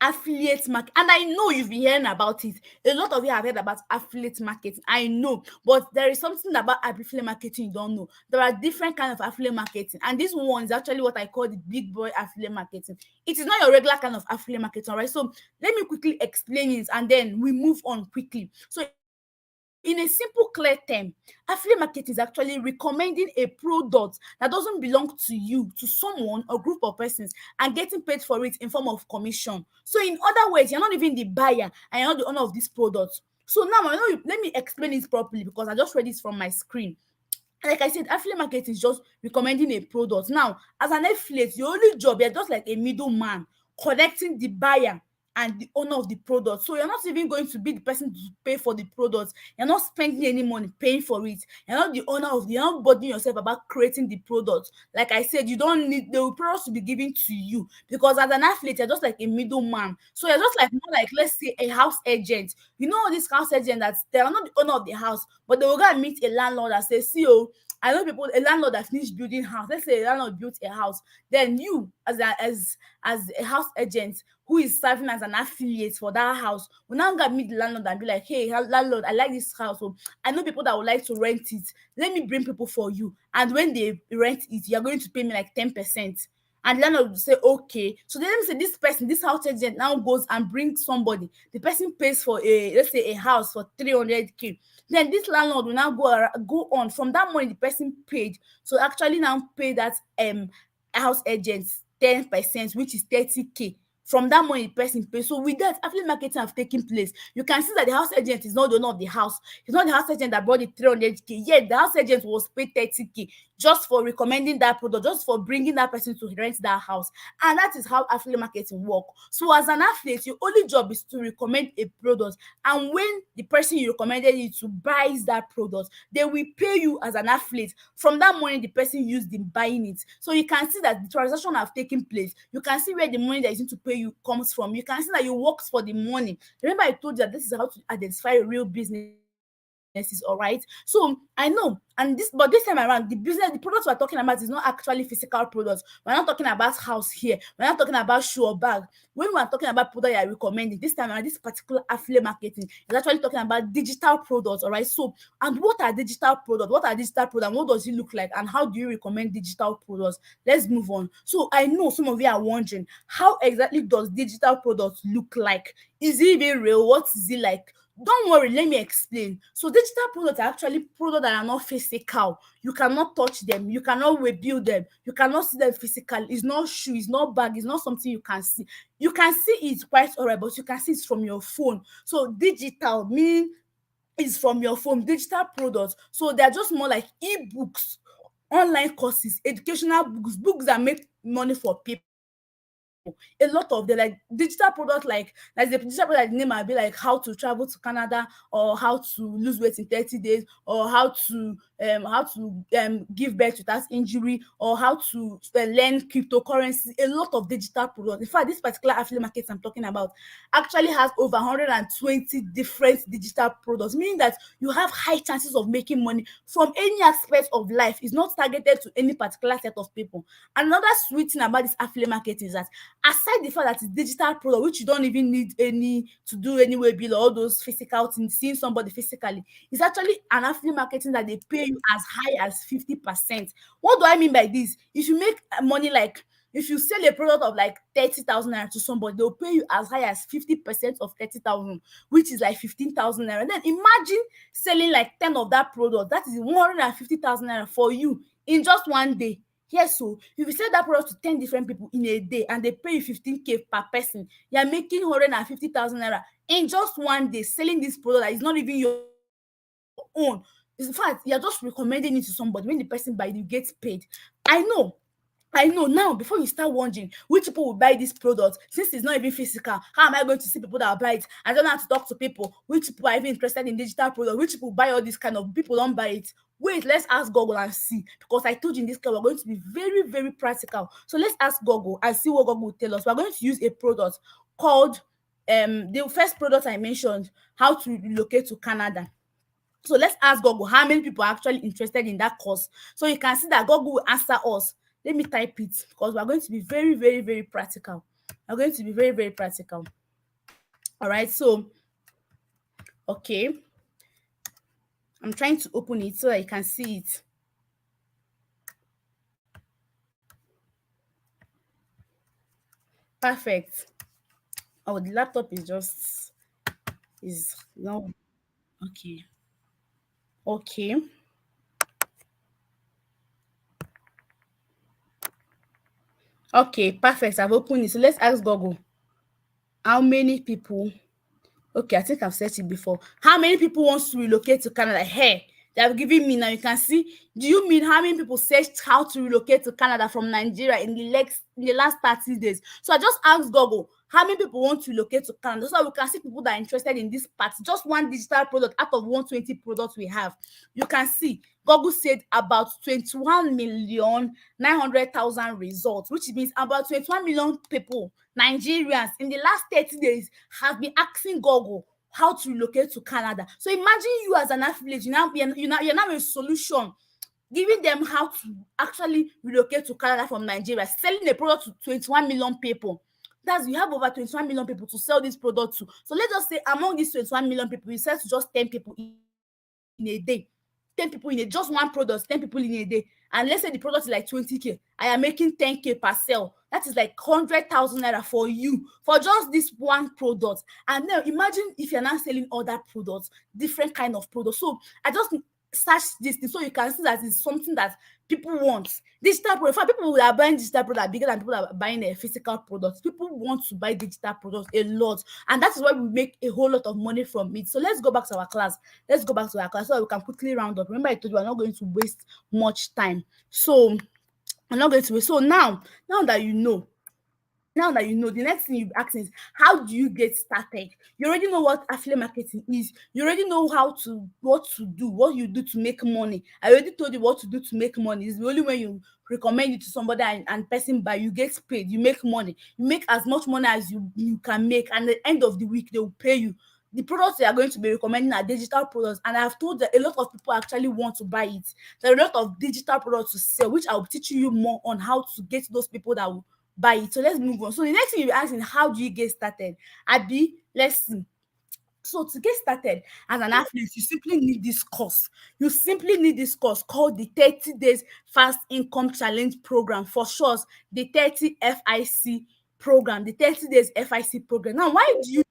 Speaker 1: Affiliate market, and I know you've been hearing about it. A lot of you have heard about affiliate marketing. I know, but there is something about affiliate marketing you don't know. There are different kinds of affiliate marketing, and this one is actually what I call the big boy affiliate marketing. It is not your regular kind of affiliate marketing, all right? So let me quickly explain it, and then we move on quickly. So In a simple, clear term, affiliate marketing is actually recommending a product that doesn't belong to you, to someone or group of persons, and getting paid for it in form of commission. So in other words, you're not even the buyer and you're not the owner of this product. So now I know let me explain it properly because I just read this from my screen. Like I said, affiliate marketing is just recommending a product. Now, as an affiliate, your only job, you're just like a middleman connecting the buyer and the owner of the product. So you're not even going to be the person to pay for the product. You're not spending any money paying for it. You're not the owner of the, you're not burdening yourself about creating the product. Like I said, you don't need the products to be given to you because as an affiliate, you're just like a middleman. So you're just like more like, let's say, a house agent. You know this house agent that they are not the owner of the house, but they will go and meet a landlord and say, see, oh, I know people, a landlord that finished building house. Let's say a landlord built a house. Then you, as a house agent who is serving as an affiliate for that house, will now go and meet the landlord and be like, hey, landlord, I like this house. So I know people that would like to rent it. Let me bring people for you. And when they rent it, you're going to pay me like 10%. And the landlord will say, okay. So then let me say this person, this house agent now goes and brings somebody. The person pays for a, let's say, a house for 300K. Then this landlord will now go on from that money the person paid. So actually now pay that house agent 10%, which is 30K. From that money the person pays. So with that, affiliate marketing have taken place. You can see that the house agent is not the owner of the house. It's not the house agent that brought the 300K. Yet the house agent was paid 30K just for recommending that product, just for bringing that person to rent that house. And that is how affiliate marketing work. So as an affiliate, your only job is to recommend a product, and when the person you recommended it to buys that product, they will pay you as an affiliate from that money the person used in buying it. So you can see that the transaction have taken place. You can see where the money that is going to pay you comes from. You can see that you worked for the money. Remember I told you that this is how to identify real businesses, all right? So I know, and this time around, the products we're talking about is not actually physical products. We're not talking about house here. We're not talking about shoe or bag. When we're talking about product you're recommending, this time around, this particular affiliate marketing is actually talking about digital products, all right? So, and what are digital products? What are digital products? And what does it look like? And how do you recommend digital products? Let's move on. So I know some of you are wondering, how exactly does digital products look like? Is it even real? What is it like? Don't worry, let me explain. So digital products are actually products that are not physical. You cannot touch them, you cannot rebuild them, you cannot see them physically. It's not shoe, it's not bag, it's not something you can see. You can see it quite alright, but you can see it from your phone. So digital meaning is from your phone. Digital products, so they're just more like ebooks, online courses, educational books, books that make money for people. A lot of them, like digital products, like the digital product name might be like how to travel to Canada, or how to lose weight in 30 days, or how to give birth without injury, or how to learn cryptocurrency. A lot of digital products. In fact, this particular affiliate market I'm talking about actually has over 120 different digital products, meaning that you have high chances of making money from any aspect of life. It's not targeted to any particular set of people. Another sweet thing about this affiliate market is that aside the fact that it's digital product, which you don't even need any to do any way bill or all those physical things, seeing somebody physically, it's actually an affiliate marketing that they pay you as high as 50%. What do I mean by this? If you make money, like if you sell a product of like 30,000 naira to somebody, they'll pay you as high as 50% of 30,000, which is like 15,000 naira. Then imagine selling like 10 of that product. That is 150,000 naira for you in just one day. Yes, so if you sell that product to 10 different people in a day and they pay you 15K per person, you're making 150,000 naira in just one day selling this product that is not even your own. In fact, you're just recommending it to somebody. When the person buy, you get paid. I know, now, before you start wondering which people will buy this product, since it's not even physical, how am I going to see people that will buy it? I don't know how to talk to people. Which people are even interested in digital product? Which people buy all this kind of people don't buy it? Wait, let's ask Google and see. Because I told you in this case, we're going to be very, very practical. So let's ask Google and see what Google will tell us. We're going to use a product called the first product I mentioned, how to relocate to Canada. So let's ask Google how many people are actually interested in that course. So you can see that Google will answer us. Let me type it because we're going to be very, very, very practical. We're going to be very, very practical. All right. So, okay. I'm trying to open it so that you can see it. Perfect. Oh, the laptop is just, is no, okay. Okay. Okay, perfect. I've opened it. So let's ask Google. How many people? Okay, I think I've said it before. How many people wants to relocate to Canada? Hey, they have given me now. You can see. Do you mean how many people searched how to relocate to Canada from Nigeria in the last 30 days? So I just asked Google how many people want to relocate to Canada. So we can see people that are interested in this part. Just one digital product out of 120 products we have. You can see Google said about 21,900,000 results, which means about 21 million people, Nigerians, in the last 30 days have been asking Google how to relocate to Canada. So imagine you as an affiliate, you're now a solution giving them how to actually relocate to Canada from Nigeria, selling a product to 21 million people. That's you have over 21 million people to sell this product to. So let's just say among these 21 million people, you sell to just 10 people in a day. 10 people in a just one product, 10 people in a day. And let's say the product is like 20K. I am making 10K per sale. That is like 100,000 naira for you for just this one product. And now imagine if you're now selling other products, different kind of products. So I just search this thing so you can see that it's something that people want. Digital product, for people who are buying digital product bigger than people that are buying a physical product. People want to buy digital products a lot, and that is why we make a whole lot of money from it. So let's go back to our class. Let's go back to our class so that we can quickly round up. Remember, I told you we're not going to waste much time. So I'm not going to waste. So now that you know, the next thing you'll be asking is how do you get started? You already know what affiliate marketing is. You already know what to do, what you do to make money. I already told you what to do to make money. It's the only way you recommend it to somebody and person buy, you get paid, you make money. You make as much money as you can make, and at the end of the week they will pay you. The products they are going to be recommending are digital products, and I've told that a lot of people actually want to buy it. There are a lot of digital products to sell, which I'll teach you more on how to get those people that will buy it. So let's move on. So the next thing you're asking, how do you get started? Abi, let's see. So to get started as an athlete, you simply need this course. You simply need this course called the 30 Days Fast Income Challenge Program, for short, the 30 FIC program, the 30 Days FIC program. Now, why do you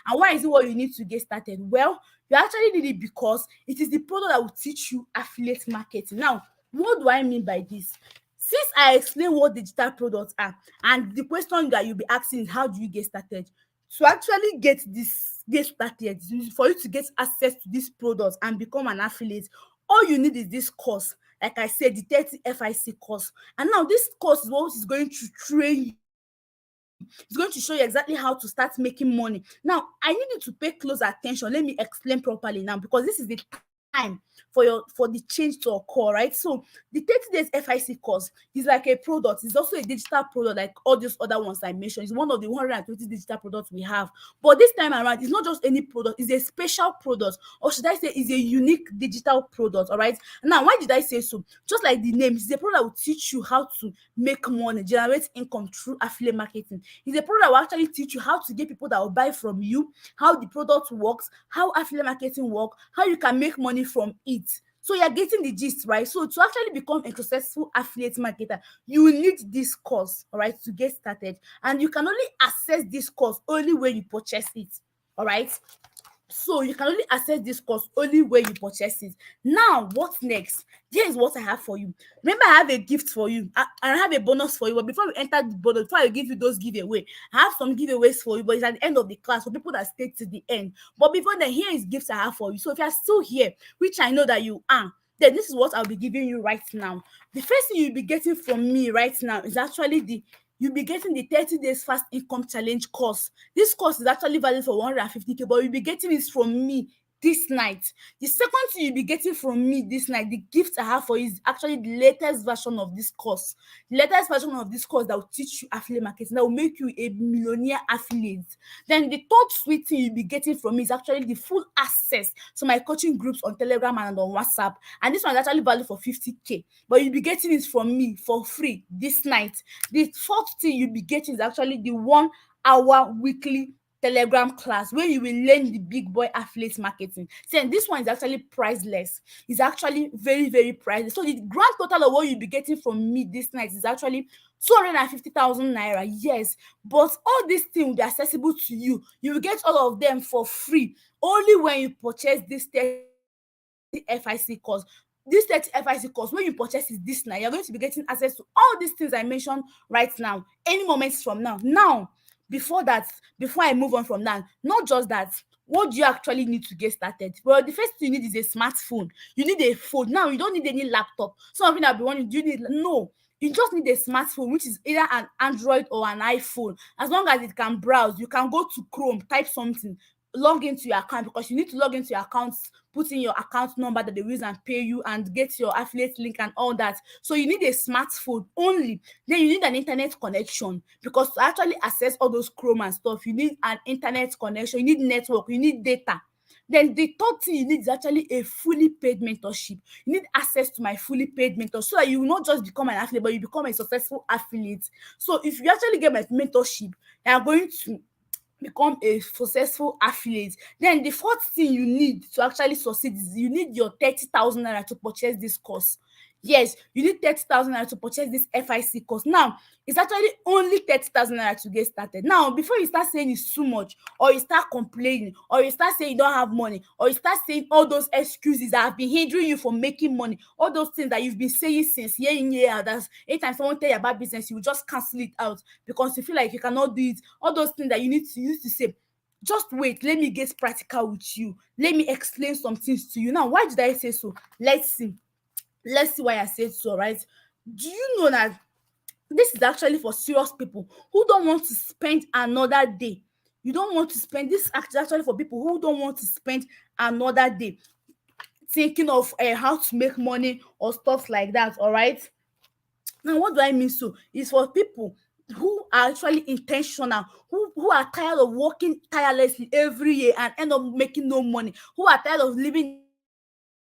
Speaker 1: and why is it what you need to get started? Well, you actually need it because it is the product that will teach you affiliate marketing. Now, what do I mean by this? Since I explain what digital products are, and the question that you'll be asking is how do you get started? To actually get started, for you to get access to these products and become an affiliate, all you need is this course. Like I said, the 30 FIC course. And now this course is what is going to train you. It's going to show you exactly how to start making money. Now, I need you to pay close attention. Let me explain properly now, because this is the time for the change to occur, right? So the 30 days FIC course is like a product. It's also a digital product, like all these other ones I mentioned. It's one of the 120 digital products we have. But this time around, it's not just any product, it's a special product, or should I say it's a unique digital product. All right. Now, why did I say so? Just like the name, it's a product that will teach you how to make money, generate income through affiliate marketing. It's a product that will actually teach you how to get people that will buy from you, how the product works, how affiliate marketing works, how you can make money from it. So you're getting the gist, right? So to actually become a successful affiliate marketer, you will need this course, all right, to get started. And you can only access this course only when you purchase it, all right? So you can only access this course only when you purchase it. Now, what's next? Here is what I have for you. Remember, I have a gift for you. I have a bonus for you. But before we enter the bonus, before I give you those giveaway, I have some giveaways for you, but it's at the end of the class for people that stay to the end. But before then, here is gifts I have for you. So if you're still here, which I know that you are, then this is what I'll be giving you right now. The first thing you'll be getting from me right now is actually you'll be getting the 30 days fast income challenge course. This course is actually valid for 150K, but you'll be getting this from me this night. The second thing you'll be getting from me this night, the gift I have for you, is actually the latest version of this course. The latest version of this course that will teach you affiliate marketing, that will make you a millionaire affiliate. Then the third sweet thing you'll be getting from me is actually the full access to my coaching groups on Telegram and on WhatsApp. And this one is actually valid for 50K, but you'll be getting it from me for free this night. The fourth thing you'll be getting is actually the 1 hour weekly Telegram class where you will learn the big boy affiliate marketing. So this one is actually priceless. It's actually very, very priceless. So the grand total of what you'll be getting from me this night is actually 250,000 naira. Yes, but all these things will be accessible to you. You will get all of them for free only when you purchase this 30 days FIC course. This 30 FIC course, when you purchase it this night, you're going to be getting access to all these things I mentioned right now, any moments from now. Now, before that, before I move on from that, not just that, what do you actually need to get started? Well, the first thing you need is a smartphone. You need a phone. Now, you don't need any laptop. Some of you will be wondering, do you need? No. You just need a smartphone, which is either an Android or an iPhone. As long as it can browse, you can go to Chrome, type something, log into your account, because you need to log into your accounts, put in your account number that they use and pay you, and get your affiliate link and all that. So you need a smartphone only. Then you need an internet connection, because to actually access all those Chrome and stuff, you need an internet connection, you need network, you need data. Then the third thing you need is actually a fully paid mentorship. You need access to my fully paid mentor, so that you will not just become an affiliate, but you become a successful affiliate. So if you actually get my mentorship, you are going to become a successful affiliate. Then the fourth thing you need to actually succeed is you need your 30,000 naira to purchase this course. Yes, you need 30,000 naira to purchase this FIC course. Now, it's actually only 30,000 naira to get started. Now, before you start saying it's too much, or you start complaining, or you start saying you don't have money, or you start saying all those excuses that have been hindering you from making money, all those things that you've been saying since year in, year out, that's anytime someone tell you about business, you will just cancel it out because you feel like you cannot do it. All those things that you used to say, just wait, let me get practical with you. Let me explain some things to you. Now, why did I say so? Let's see why I said so, right? Do you know that this is actually for serious people who don't want to spend another day? You don't want to spend this, actually for people who don't want to spend another day thinking of how to make money or stuff like that. All right, now what do I mean? So it's for people who are actually intentional, who are tired of working tirelessly every year and end up making no money, who are tired of living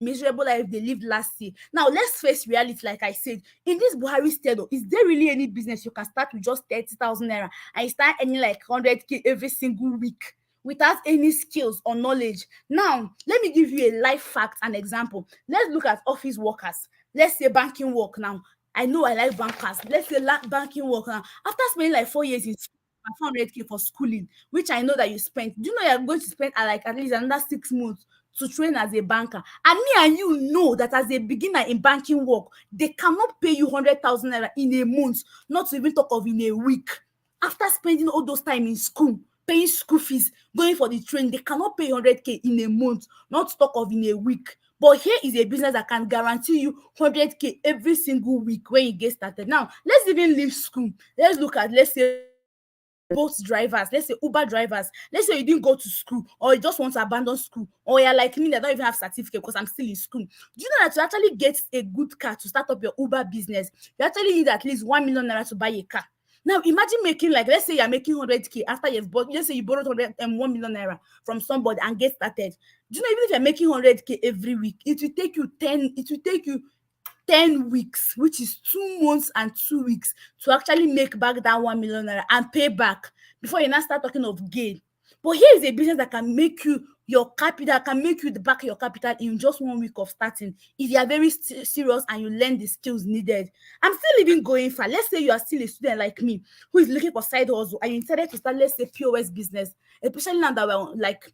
Speaker 1: miserable life they lived last year. Now let's face reality. Like I said, in this Buhari state, is there really any business you can start with just 30,000 naira and you start earning like 100k every single week without any skills or knowledge? Now let me give you a life fact and example. Let's look at office workers. Let's say banking work. Now I know I like bankers. Let's say banking work. Now after spending like 4 years in school, 400k for schooling, which I know that you spent, do you know you're going to spend at least another 6 months to train as a banker? And me and you know that as a beginner in banking work, they cannot pay you 100,000 naira in a month, not to even talk of in a week. After spending all those time in school, paying school fees, going for the training, they cannot pay 100k in a month, not to talk of in a week. But here is a business that can guarantee you 100k every single week when you get started. Now, let's even leave school. Let's look at, let's say, both drivers, let's say Uber drivers. Let's say you didn't go to school, or you just want to abandon school, or you're like me that don't even have certificate because I'm still in school. Do you know that to actually get a good car to start up your Uber business, you actually need at least 1 million naira to buy a car? Now imagine making, like, let's say you're making 100k after you've bought, let's say you borrowed 1 million naira from somebody and get started. Do you know, even if you're making 100k every week, it will take you 10 weeks, which is 2 months and 2 weeks, to actually make back that 1 million naira and pay back before you now start talking of gain. But here is a business that can make you your capital, can make you back your capital in just 1 week of starting, if you are very serious and you learn the skills needed. I'm still even going far. Let's say you are still a student like me who is looking for side hustle and you intended to start, let's say, POS business, especially now that we're like,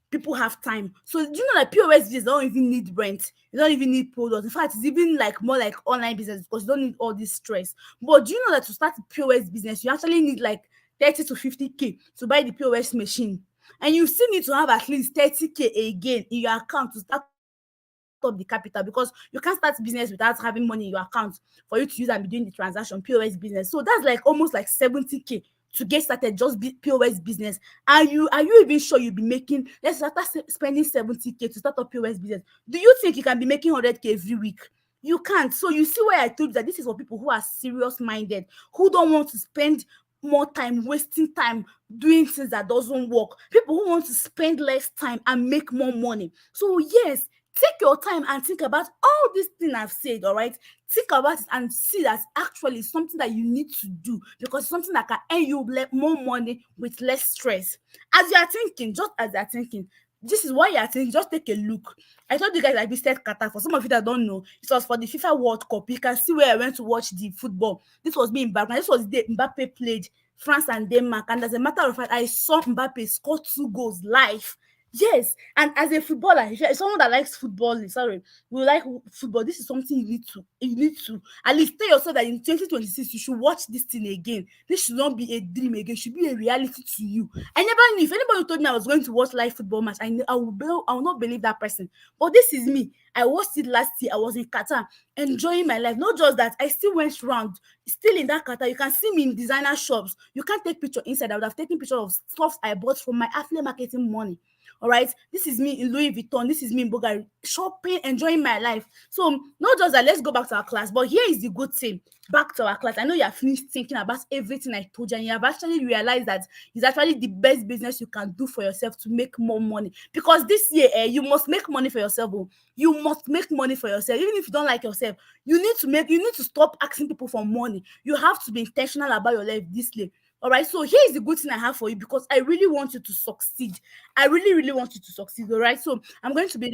Speaker 1: people have time. So do you know that POS business don't even need rent? You don't even need products. In fact, it's even like more like online business because you don't need all this stress. But do you know that to start a POS business, you actually need like 30 to 50k to buy the POS machine, and you still need to have at least 30k again in your account to start up the capital, because you can't start business without having money in your account for you to use and be doing the transaction POS business. So that's like almost like 70k to get started, just POS business. Are you even sure you'll be making, let's start spending 70k to start up POS business? Do you think you can be making 100k every week? You can't. So you see why I told you that this is for people who are serious minded, who don't want to spend more time wasting time doing things that doesn't work, people who want to spend less time and make more money. So yes, take your time and think about all these things I've said. All right, think about it and see that actually something that you need to do, because it's something that can earn you more money with less stress. As you are thinking, just as you are thinking, this is what you are thinking, just take a look. I told you guys I visited Qatar. For some of you that don't know, it was for the FIFA World Cup. You can see where I went to watch the football. This was me in background. This was the day Mbappe played France and Denmark, and as a matter of fact, I saw Mbappe score 2 goals live. Yes, and as a footballer, if you're someone that likes football, sorry, we like football. This is something you need to at least tell yourself that in 2026 you should watch this thing again. This should not be a dream again. It should be a reality to you. I never knew if anybody told me I was going to watch live football match. I will not believe that person. But this is me. I watched it last year. I was in Qatar enjoying my life. Not just that, I still went round, still in that Qatar. You can see me in designer shops. You can't take picture inside. I would have taken picture of stuff I bought from my affiliate marketing money. All right, this is me in Louis Vuitton, this is me in Bulgari, shopping, enjoying my life. So not just that, let's go back to our class, but here is the good thing. Back to our class, I know you have finished thinking about everything I told you, and you have actually realized that it's actually the best business you can do for yourself to make more money. Because this year, you must make money for yourself. Oh. You must make money for yourself. Even if you don't like yourself, you need to stop asking people for money. You have to be intentional about your life this year. All right, so here is the good thing I have for you, because I really want you to succeed. I really, really want you to succeed. All right, so I'm going to be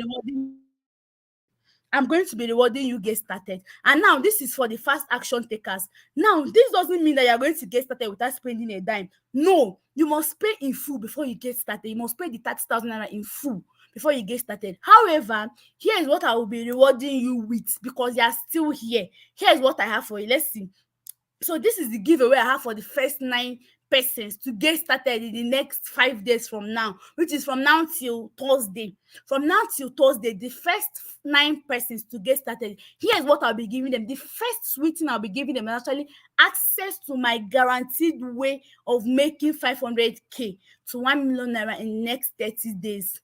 Speaker 1: rewarding you get started. And now this is for the fast action takers. Now, this doesn't mean that you're going to get started without spending a dime. No, you must pay in full before you get started. You must pay the 30,000 naira in full before you get started. However, here is what I will be rewarding you with, because you are still here. Here is what I have for you. Let's see. So this is the giveaway I have for the first 9 persons to get started in the next 5 days from now, which is from now till Thursday. From now till Thursday, the first 9 persons to get started. Here's what I'll be giving them. The first sweet thing I'll be giving them is actually access to my guaranteed way of making 500k to 1 million naira in the next 30 days.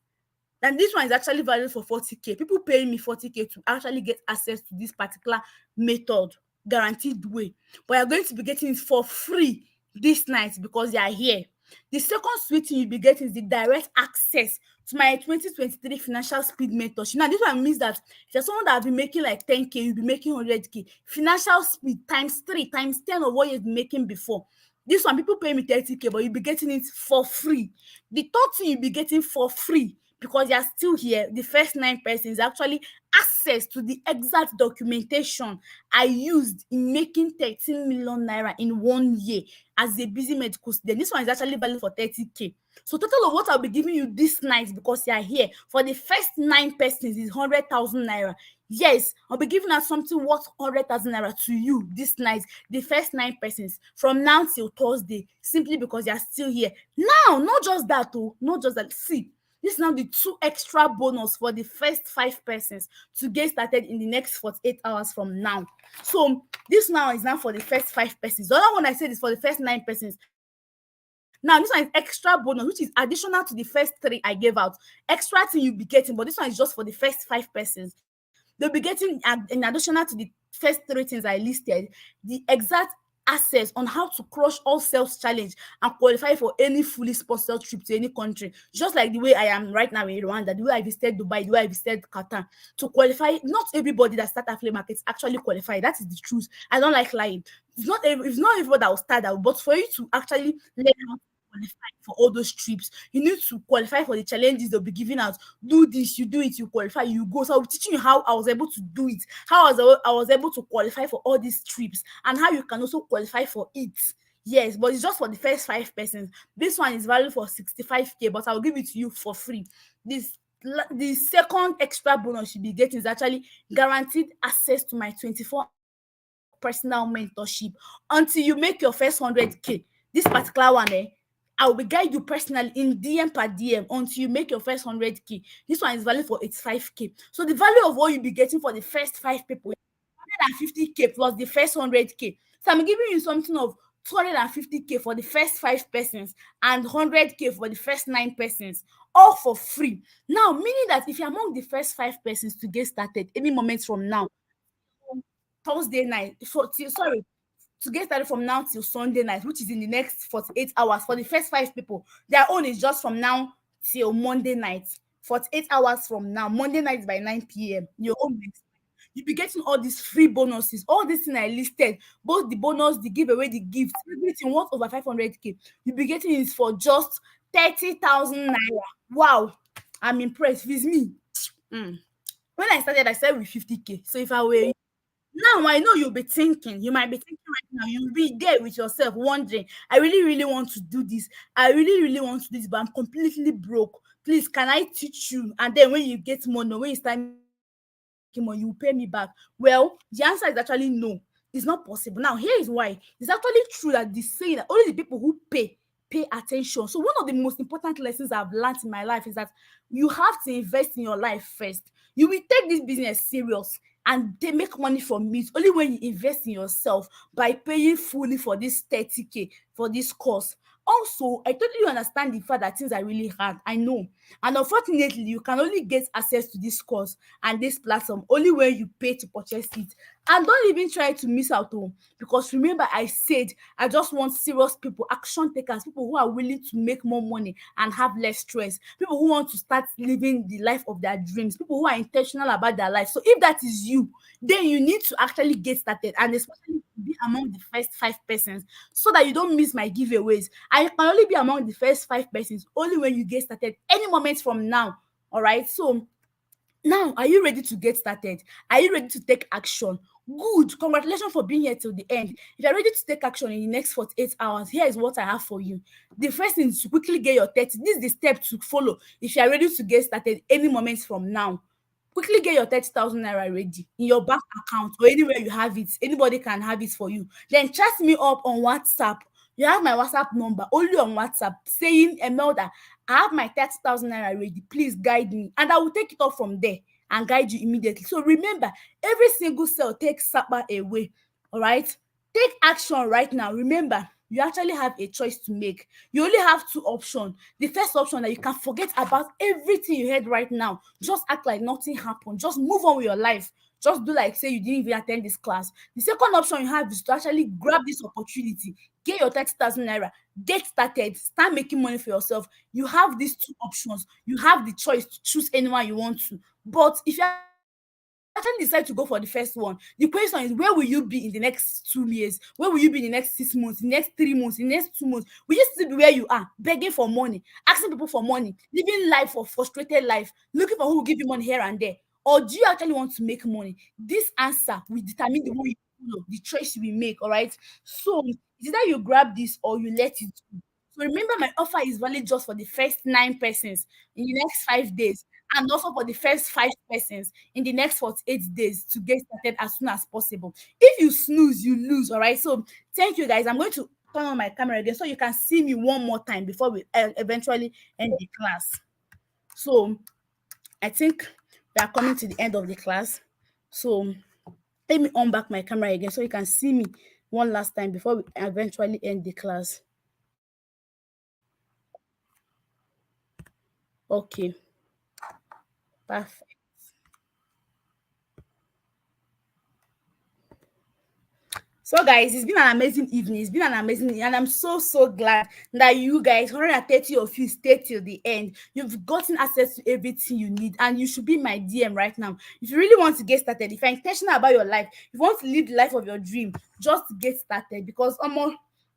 Speaker 1: And this one is actually valued for 40k. People paying me 40k to actually get access to this particular method, guaranteed way. But you're going to be getting it for free this night because you are here. The second sweet thing you'll be getting is the direct access to my 2023 financial speed mentorship. Now, this one means that if you're someone that has been making like 10k, you'll be making 100k. Financial speed times 3, times 10 of what you've been making before. This one, people pay me 30k, but you'll be getting it for free. The third thing you'll be getting for free, because you're still here, the first 9 persons actually access to the exact documentation I used in making 13 million naira in 1 year as a busy medical student. This one is actually valid for 30k. So total of what I'll be giving you this night, because you're here, for the first 9 persons is 100,000 naira. Yes, I'll be giving out something worth 100,000 naira to you this night, the first 9 persons, from now till Thursday, simply because you're still here. Now, not just that, not just that. See, this is now the 2 extra bonus for the first 5 persons to get started in the next 48 hours from now. So this now is now for the first 5 persons. The other one I said is for the first 9 persons. Now this one is extra bonus, which is additional to the first 3 I gave out. Extra thing you'll be getting, but this one is just for the first 5 persons. They'll be getting, in additional to the first 3 things I listed, the exact access on how to crush all sales challenge and qualify for any fully sponsored trip to any country, just like the way I am right now in Rwanda, the way I visited Dubai, the way I visited Qatar. To qualify, not everybody that start affiliate markets actually qualify. That is the truth. I don't like lying. It's not everybody that will start that, but for you to actually learn how to qualify for all those trips, you need to qualify for the challenges they'll be giving out. Do this, you do it, you qualify, you go. So I'll be teaching you how I was able to do it, how I was able to qualify for all these trips, and how you can also qualify for it. Yes, but it's just for the first 5 persons. This one is valued for 65k, but I'll give it to you for free. The second extra bonus you'll be getting is actually guaranteed access to my 24-hour personal mentorship until you make your first 100k. This particular one, I will guide you personally in DM per DM until you make your first 100k. This one is valid for 85k. So the value of what you'll be getting for the first 5 people is 150k plus the first 100k. So I'm giving you something of 250k for the first 5 persons and 100k for the first 9 persons, all for free. Now, meaning that if you're among the first 5 persons to get started any moment from now, Thursday night, to get started from now till Sunday night, which is in the next 48 hours for the first 5 people. Their own is just from now till Monday night. 48 hours from now, Monday night by 9 p.m. Your own next. You'll be getting all these free bonuses, all these things I listed, both the bonus, the giveaway, the gifts, everything worth over 500k. You'll be getting it for just 30,000 naira. Wow, I'm impressed with me. When I started, I started with 50k. So if I were now, I know you'll be thinking, you might be thinking right now, you'll be there with yourself wondering, I really, really want to do this. I really, really want to do this, but I'm completely broke. please, can I teach you? And then when you get money, when you start making money, you will pay me back. Well, the answer is actually no. It's not possible. Now, here is why. It's actually true that the saying that only the people who pay attention. So one of the most important lessons I've learned in my life is that you have to invest in your life first. You will take this business serious and they make money from it only when you invest in yourself by paying fully for this 30K for this course. Also, I totally understand the fact that things are really hard. I know. And unfortunately, you can only get access to this course and this platform only when you pay to purchase it. And don't even try to miss out on, because remember I said I just want serious people, action takers, people who are willing to make more money and have less stress, people who want to start living the life of their dreams, people who are intentional about their life. So if that is you, then you need to actually get started, and especially be among the first 5 persons so that you don't miss my giveaways. I can only be among the first 5 persons only when you get started any moment from now. All right. So now, are you ready to get started? Are you ready to take action? Good. Congratulations for being here till the end. If you're ready to take action in the next 48 hours, here is what I have for you. The first thing is to quickly get your 30. This is the step to follow if you are ready to get started any moment from now. Quickly get your 30,000 naira ready in your bank account or anywhere you have it. Anybody can have it for you. Then chat me up on WhatsApp. You have my WhatsApp number only on WhatsApp saying, Emelda, I have my 30,000 naira ready. Please guide me. And I will take it up from there and guide you immediately. So remember, every single cell takes Sapa away. All right? Take action right now. Remember, you actually have a choice to make. You only have 2 options. The first option, that you can forget about everything you heard right now. Just act like nothing happened. Just move on with your life. Just do like say you didn't even attend this class. The second option you have is to actually grab this opportunity, get your 30,000 naira, get started, start making money for yourself. You have these 2 options. You have the choice to choose anyone you want to. But if you actually decide to go for the first one, the question is, where will you be in the next 2 years? Where will you be in the next 6 months, in the next 3 months, in the next 2 months? Will you still be where you are, begging for money, asking people for money, living life of frustrated life, looking for who will give you money here and there? Or do you actually want to make money? This answer will determine the way you follow, the choice you will make, all right? So it's either you grab this or you let it go. So remember, my offer is valid just for the first 9 persons in the next 5 days, and also for the first 5 persons in the next 48 days to get started as soon as possible. If you snooze, you lose, all right? So thank you, guys. I'm going to turn on my camera again so you can see me one more time before we eventually end the class. So I think we are coming to the end of the class. So let me on back my camera again so you can see me one last time before we eventually end the class. Okay, perfect. So guys, it's been an amazing evening. It's been an amazing evening, and I'm so glad that you guys, 130 of you, stayed till the end. You've gotten access to everything you need, and you should be my DM right now. If you really want to get started, if you're intentional about your life, if you want to live the life of your dream, just get started, because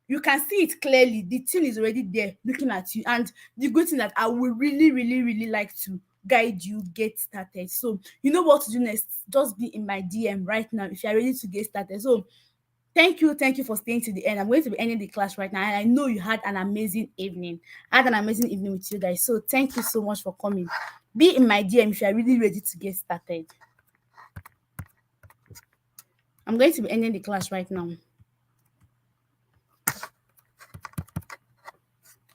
Speaker 1: you can see it clearly. The thing is already there looking at you, and the good thing that I would really like to guide you get started. So you know what to do next. Just be in my DM right now if you're ready to get started. So thank you for staying to the end. I'm going to be ending the class right now, and I know you had an amazing evening. I had an amazing evening with you guys. So thank you so much for coming. Be in my DM if you are really ready to get started. I'm going to be ending the class right now.